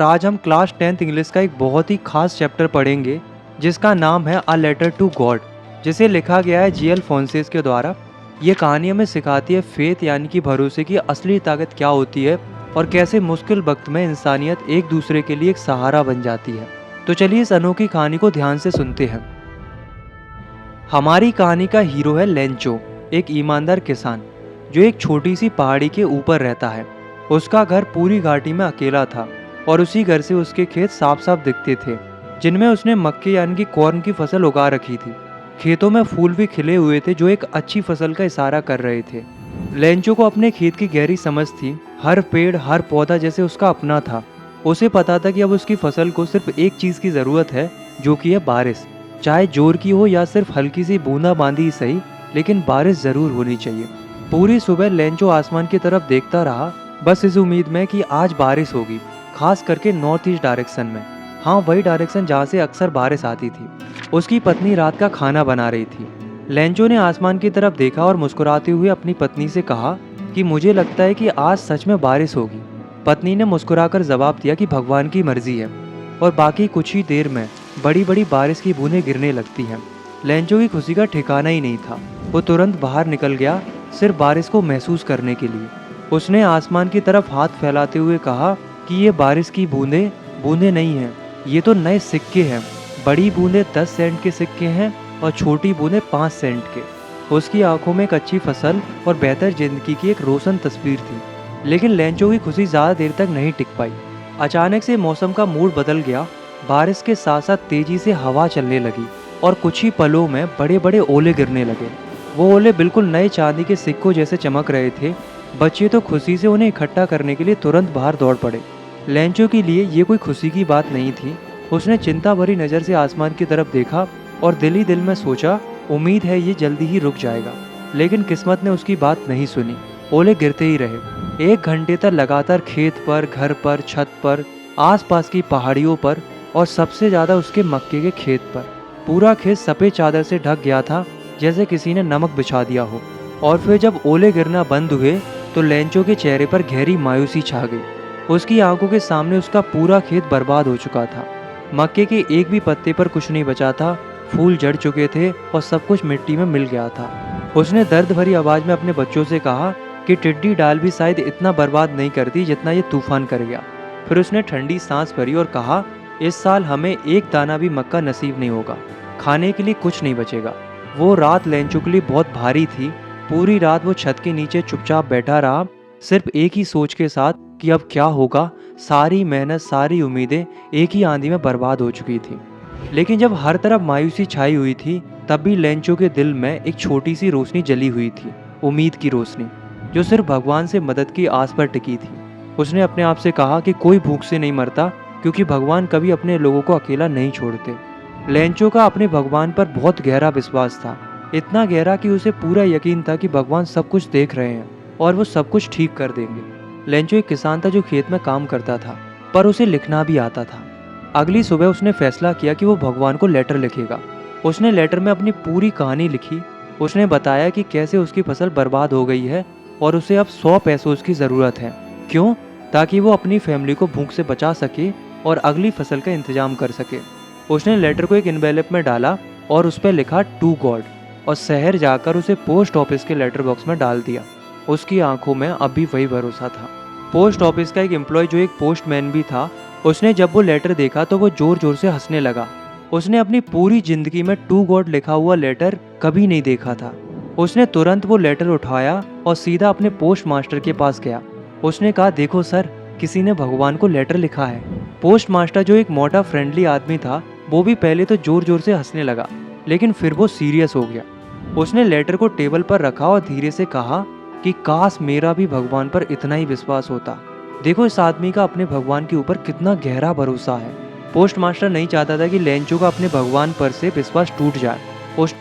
आज हम class 10th English का एक बहुत ही खास चैप्टर पढ़ेंगे जिसका नाम है अ लेटर टू गॉड, जिसे लिखा गया है जी एल फोंसेस के द्वारा। ये कहानी हमें सिखाती है फेथ यानी कि भरोसे की असली ताकत क्या होती है और कैसे मुश्किल वक्त में इंसानियत एक दूसरे के लिए एक सहारा बन जाती है। तो चलिए इस अनोखी कहानी को ध्यान से सुनते हैं। हमारी कहानी का हीरो है लेंचो, एक ईमानदार किसान जो एक छोटी सी पहाड़ी के ऊपर रहता है। उसका घर पूरी घाटी में अकेला था और उसी घर से उसके खेत साफ साफ दिखते थे, जिनमें उसने मक्के यानी कि कॉर्न की फसल उगा रखी थी। खेतों में फूल भी खिले हुए थे जो एक अच्छी फसल का इशारा कर रहे थे। लेंचो को अपने खेत की गहरी समझ थी। हर पेड़ हर पौधा जैसे उसका अपना था। उसे पता था कि अब उसकी फसल को सिर्फ एक चीज की जरूरत है, जो कि है बारिश। चाहे जोर की हो या सिर्फ हल्की सी बूंदाबांदी ही सही, लेकिन बारिश जरूर होनी चाहिए। पूरी सुबह लेंचो आसमान की तरफ देखता रहा, बस इस उम्मीद में कि आज बारिश होगी, खास करके नॉर्थ ईस्ट डायरेक्शन में। हाँ, वही डायरेक्शन जहाँ से अक्सर बारिश आती थी। उसकी पत्नी रात का खाना बना रही थी। लेंचो ने आसमान की तरफ देखा और मुस्कुराते हुए अपनी पत्नी से कहा कि मुझे लगता है कि आज सच में बारिश होगी। पत्नी ने मुस्कुराकर जवाब दिया कि भगवान की मर्जी है। और बाकी कुछ ही देर में बड़ी बड़ी बारिश की बूंदें गिरने लगती हैं। लेंचो की खुशी का ठिकाना ही नहीं था। वो तुरंत बाहर निकल गया, सिर्फ बारिश को महसूस करने के लिए। उसने आसमान की तरफ हाथ फैलाते हुए कहा कि ये बारिश की बूंदें बूंदें नहीं हैं, ये तो नए सिक्के हैं। बड़ी बूंदें 10 सेंट के सिक्के हैं और छोटी बूंदें 5 सेंट के। उसकी आंखों में एक अच्छी फसल और बेहतर जिंदगी की एक रोशन तस्वीर थी। लेकिन लेंचो की खुशी ज़्यादा देर तक नहीं टिक पाई। अचानक से मौसम का मूड बदल गया। बारिश के साथ साथ तेजी से हवा चलने लगी और कुछ ही पलों में बड़े बड़े ओले गिरने लगे। वो ओले बिल्कुल नए चांदी के सिक्कों जैसे चमक रहे थे। बच्चे तो खुशी से उन्हें इकट्ठा करने के लिए तुरंत बाहर दौड़ पड़े। लेंचो के लिए ये कोई खुशी की बात नहीं थी। उसने चिंता भरी नज़र से आसमान की तरफ देखा और दिल ही दिल में सोचा, उम्मीद है ये जल्दी ही रुक जाएगा। लेकिन किस्मत ने उसकी बात नहीं सुनी। ओले गिरते ही रहे। 1 घंटे तक लगातार खेत पर, घर पर, छत पर, आसपास की पहाड़ियों पर और सबसे ज़्यादा उसके मक्के के खेत पर। पूरा खेत सफ़ेद चादर से ढक गया था, जैसे किसी ने नमक बिछा दिया हो। और फिर जब ओले गिरना बंद हुए तो लेंचो के चेहरे पर गहरी मायूसी छा गई। उसकी आंखों के सामने उसका पूरा खेत बर्बाद हो चुका था। मक्के के एक भी पत्ते पर कुछ नहीं बचा था। फूल झड़ चुके थे और सब कुछ मिट्टी में मिल गया था। उसने दर्द भरी आवाज़ में अपने बच्चों से कहा कि टिड्डी डाल भी शायद इतना बर्बाद नहीं करती जितना ये तूफान कर गया। फिर उसने ठंडी सांस भरी और कहा, इस साल हमें एक दाना भी मक्का नसीब नहीं होगा। खाने के लिए कुछ नहीं बचेगा। वो रात लेंचो के लिए बहुत भारी थी। पूरी रात वो छत के नीचे चुपचाप बैठा रहा, सिर्फ एक ही सोच के साथ कि अब क्या होगा। सारी मेहनत सारी उम्मीदें एक ही आंधी में बर्बाद हो चुकी थी। लेकिन जब हर तरफ मायूसी छाई हुई थी, तब भी लेंचो के दिल में एक छोटी सी रोशनी जली हुई थी, उम्मीद की रोशनी, जो सिर्फ भगवान से मदद की आस पर टिकी थी। उसने अपने आप से कहा कि कोई भूख से नहीं मरता, क्योंकि भगवान कभी अपने लोगों को अकेला नहीं छोड़ते। लेंचो का अपने भगवान पर बहुत गहरा विश्वास था, इतना गहरा कि उसे पूरा यकीन था कि भगवान सब कुछ देख रहे हैं और वो सब कुछ ठीक कर देंगे। लेंचो एक किसान था जो खेत में काम करता था, पर उसे लिखना भी आता था। अगली सुबह उसने फैसला किया कि वो भगवान को लेटर लिखेगा। उसने लेटर में अपनी पूरी कहानी लिखी। उसने बताया कि कैसे उसकी फसल बर्बाद हो गई है और उसे अब 100 पैसों की ज़रूरत है। क्यों? ताकि वो अपनी फैमिली को भूख से बचा सके और अगली फसल का इंतजाम कर सके। उसने लेटर को एक एनवेलप में डाला और उस पर लिखा टू गॉड और शहर जाकर उसे पोस्ट ऑफिस के लेटर बॉक्स में डाल दिया। उसकी आंखों में अब भी वही भरोसा था। पोस्ट ऑफिस का एक एम्प्लॉय जो एक पोस्टमैन भी था, उसने जब वो लेटर देखा तो वो जोर जोर से हंसने लगा। उसने अपनी पूरी जिंदगी में टू गॉड लिखा हुआ लेटर कभी नहीं देखा था। उसने तुरंत वो लेटर उठाया और सीधा अपने पोस्ट मास्टर के पास गया। उसने कहा, देखो सर, किसी ने भगवान को लेटर लिखा है। पोस्ट मास्टर जो एक मोटा फ्रेंडली आदमी था, वो भी पहले तो जोर जोर से हंसने लगा, लेकिन फिर वो सीरियस हो गया। उसने लेटर को टेबल पर रखा और धीरे से कहा कि काश मेरा भी भगवान पर इतना ही विश्वास होता। देखो इस आदमी का अपने भगवान के ऊपर कितना गहरा भरोसा है। पोस्ट मास्टर नहीं चाहता था कि लेंचो का अपने भगवान पर से विश्वास टूट जाए। पोस्ट